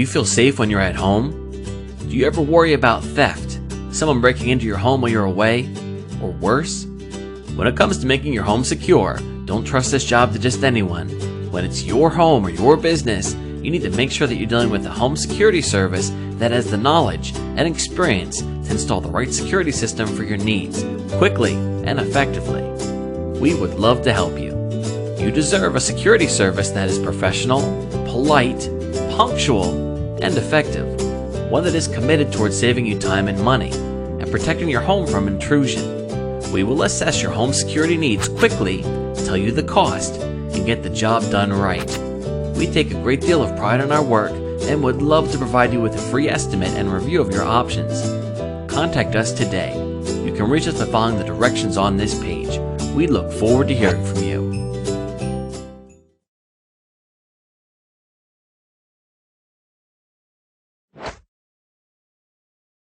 you feel safe when you're at home? Do you ever worry about theft, someone breaking into your home while you're away, or worse? When it comes to making your home secure, don't trust this job to just anyone. When it's your home or your business, you need to make sure that you're dealing with a home security service that has the knowledge and experience to install the right security system for your needs, quickly and effectively. We would love to help you. You deserve a security service that is professional, polite, punctual, and effective. One that is committed towards saving you time and money and protecting your home from intrusion. We will assess your home security needs quickly, tell you the cost, and get the job done right. We take a great deal of pride in our work and would love to provide you with a free estimate and review of your options. Contact us today. You can reach us by following the directions on this page. We look forward to hearing from you.